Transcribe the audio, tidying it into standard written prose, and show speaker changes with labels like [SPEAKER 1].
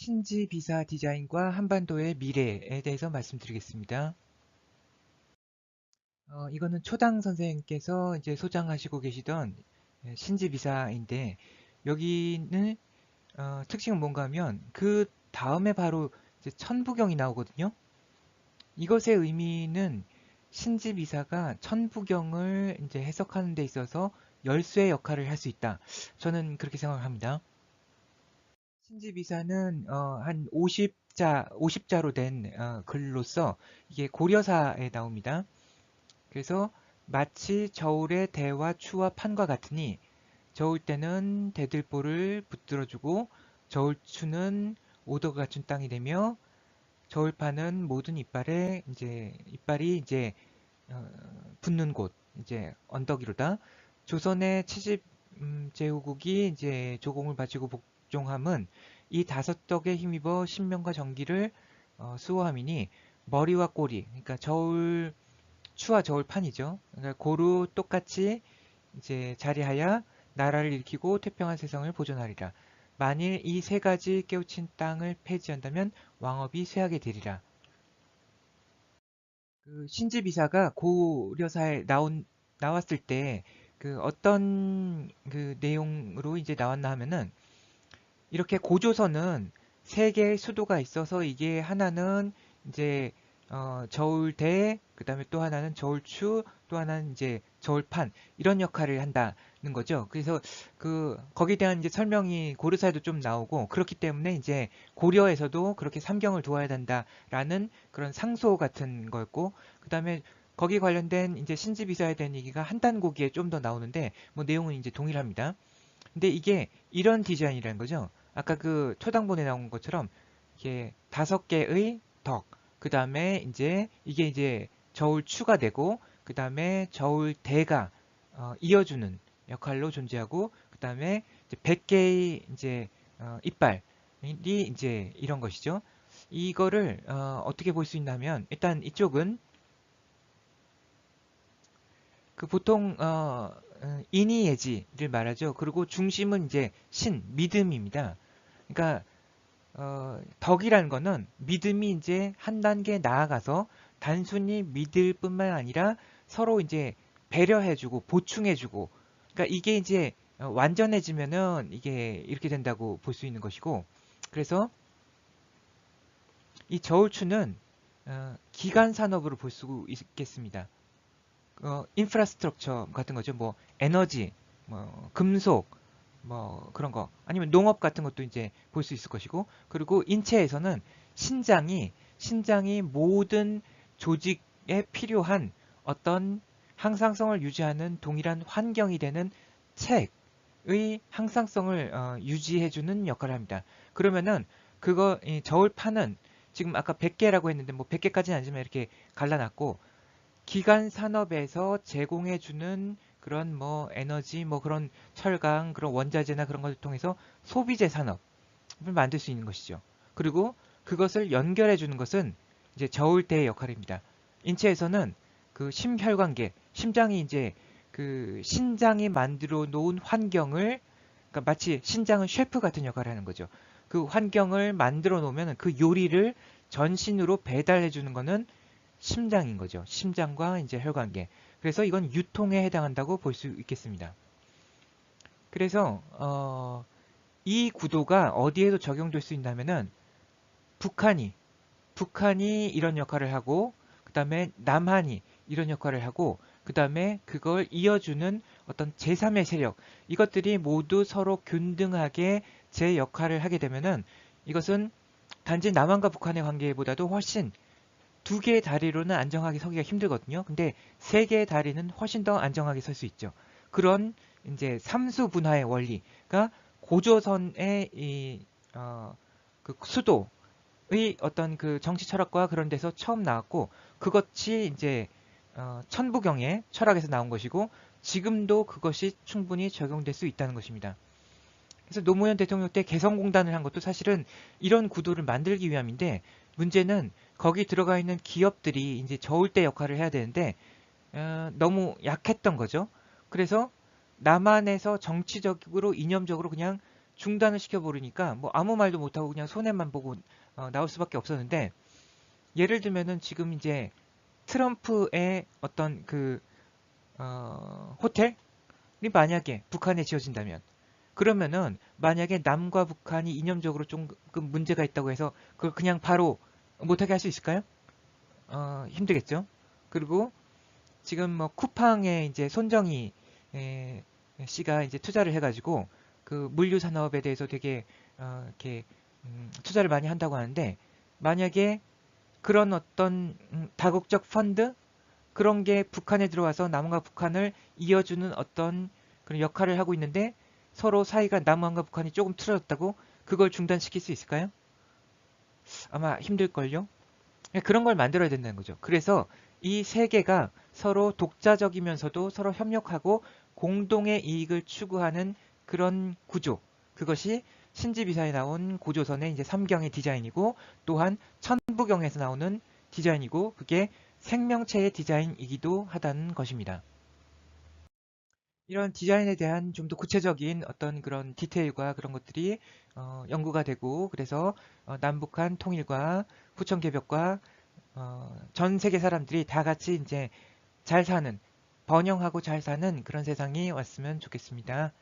[SPEAKER 1] 신지 비사 디자인과 한반도의 미래에 대해서 말씀드리겠습니다. 이거는 초당 선생님께서 이제 소장하시고 계시던 신지 비사인데 여기는 특징은 뭔가 하면 그 다음에 바로 이제 천부경이 나오거든요. 이것의 의미는 신지 비사가 천부경을 이제 해석하는 데 있어서 열쇠의 역할을 할 수 있다. 저는 그렇게 생각합니다. 신지비사는 한 50자로 된 글로서 이게 고려사에 나옵니다. 그래서 마치 저울의 대와 추와 판과 같으니 저울 때는 대들보를 붙들어주고 저울추는 오도가 갖춘 땅이 되며 저울판은 모든 이빨이 이제 붙는 곳 이제 언덕이로다. 조선의 채집 제후국이 이제 조공을 바치고 복종함은 이 다섯 덕에 힘입어 신명과 정기를 수호함이니 머리와 꼬리 그러니까 저울 추와 저울판이죠. 그러니까 고루 똑같이 이제 자리하여 나라를 일으키고 태평한 세상을 보존하리라. 만일 이 세 가지 깨우친 땅을 폐지한다면 왕업이 쇠하게 되리라. 그 신지비사가 고려사에 나왔을 때 그 어떤 그 내용으로 이제 나왔나 하면은 이렇게 고조선은 세 개의 수도가 있어서 이게 하나는 이제 저울대, 그다음에 또 하나는 저울추, 또 하나는 이제 저울판 이런 역할을 한다는 거죠. 그래서 그 거기에 대한 이제 설명이 고려사에도 좀 나오고 그렇기 때문에 이제 고려에서도 그렇게 삼경을 두어야 된다라는 그런 상소 같은 거였고 그다음에 거기 관련된 이제 신지비사에 대한 얘기가 한단고기에 좀 더 나오는데 뭐 내용은 이제 동일합니다. 근데 이게 이런 디자인이라는 거죠. 아까 그 초당본에 나온 것처럼 이게 다섯 개의 덕, 그 다음에 이게 이제 저울 추가 되고, 그 다음에 저울 대가 이어주는 역할로 존재하고, 그 다음에 100개의 이제 이빨이 이제 이런 것이죠. 이거를 어떻게 볼 수 있냐면 일단 이쪽은 그 보통 인이예지를 말하죠. 그리고 중심은 이제 믿음입니다. 그러니까 덕이라는 거는 믿음이 이제 한 단계 나아가서 단순히 믿을 뿐만 아니라 서로 이제 배려해주고 보충해주고 그러니까 이게 이제 완전해지면은 이게 이렇게 된다고 볼 수 있는 것이고 그래서 이 저울추는 기간 산업으로 볼 수 있겠습니다. 인프라스트럭처 같은 거죠. 뭐 에너지, 뭐 금속, 뭐 그런 거 아니면 농업 같은 것도 이제 볼 수 있을 것이고 그리고 인체에서는 신장이 모든 조직에 필요한 어떤 항상성을 유지하는 동일한 환경이 되는 책의 항상성을 유지해주는 역할을 합니다. 그러면은 이 저울판은 지금 아까 100개라고 했는데 뭐 100개까지는 아니지만 이렇게 갈라놨고 기간 산업에서 제공해주는 그런 뭐 에너지, 뭐 그런 철강, 그런 원자재나 그런 것을 통해서 소비재 산업을 만들 수 있는 것이죠. 그리고 그것을 연결해주는 것은 이제 저울대의 역할입니다. 인체에서는 그 심혈관계, 심장이 이제 그 신장이 만들어 놓은 환경을 그러니까 마치 신장은 셰프 같은 역할을 하는 거죠. 그 환경을 만들어 놓으면 그 요리를 전신으로 배달해 주는 거는 심장인 거죠. 심장과 이제 혈관계. 그래서 이건 유통에 해당한다고 볼 수 있겠습니다. 그래서 이 구도가 어디에도 적용될 수 있냐면은 북한이 이런 역할을 하고 그 다음에 남한이 이런 역할을 하고 그 다음에 그걸 이어주는 어떤 제3의 세력 이것들이 모두 서로 균등하게 제 역할을 하게 되면은 이것은 단지 남한과 북한의 관계보다도 훨씬 두 개의 다리로는 안정하게 서기가 힘들거든요. 근데 세 개의 다리는 훨씬 더 안정하게 설 수 있죠. 그런 이제 삼수 분화의 원리가 고조선의 그 수도의 어떤 그 정치 철학과 그런 데서 처음 나왔고 그것이 이제 천부경의 철학에서 나온 것이고 지금도 그것이 충분히 적용될 수 있다는 것입니다. 그래서 노무현 대통령 때 개성공단을 한 것도 사실은 이런 구도를 만들기 위함인데 문제는 거기 들어가 있는 기업들이 이제 저울대 역할을 해야 되는데 너무 약했던 거죠. 그래서 남한에서 정치적으로 이념적으로 그냥 중단을 시켜버리니까 뭐 아무 말도 못하고 그냥 손해만 보고 나올 수밖에 없었는데, 예를 들면은 지금 이제 트럼프의 어떤 그 호텔이 만약에 북한에 지어진다면, 그러면은 만약에 남과 북한이 이념적으로 조금 문제가 있다고 해서 그걸 그냥 바로 못하게 할 수 있을까요? 힘들겠죠. 그리고 지금 뭐 쿠팡에 이제 손정희 씨가 이제 투자를 해가지고 그 물류 산업에 대해서 되게 이렇게 투자를 많이 한다고 하는데, 만약에 그런 어떤 다국적 펀드 그런 게 북한에 들어와서 남한과 북한을 이어주는 어떤 그런 역할을 하고 있는데, 서로 사이가 남한과 북한이 조금 틀어졌다고 그걸 중단시킬 수 있을까요? 아마 힘들걸요? 그런 걸 만들어야 된다는 거죠. 그래서 이 세 개가 서로 독자적이면서도 서로 협력하고 공동의 이익을 추구하는 그런 구조. 그것이 신지비사에 나온 고조선의 이제 삼경의 디자인이고, 또한 천부경에서 나오는 디자인이고, 그게 생명체의 디자인이기도 하다는 것입니다. 이런 디자인에 대한 좀 더 구체적인 어떤 그런 디테일과 그런 것들이 연구가 되고, 그래서 남북한 통일과 후천 개벽과 전 세계 사람들이 다 같이 이제 잘 사는, 번영하고 잘 사는 그런 세상이 왔으면 좋겠습니다.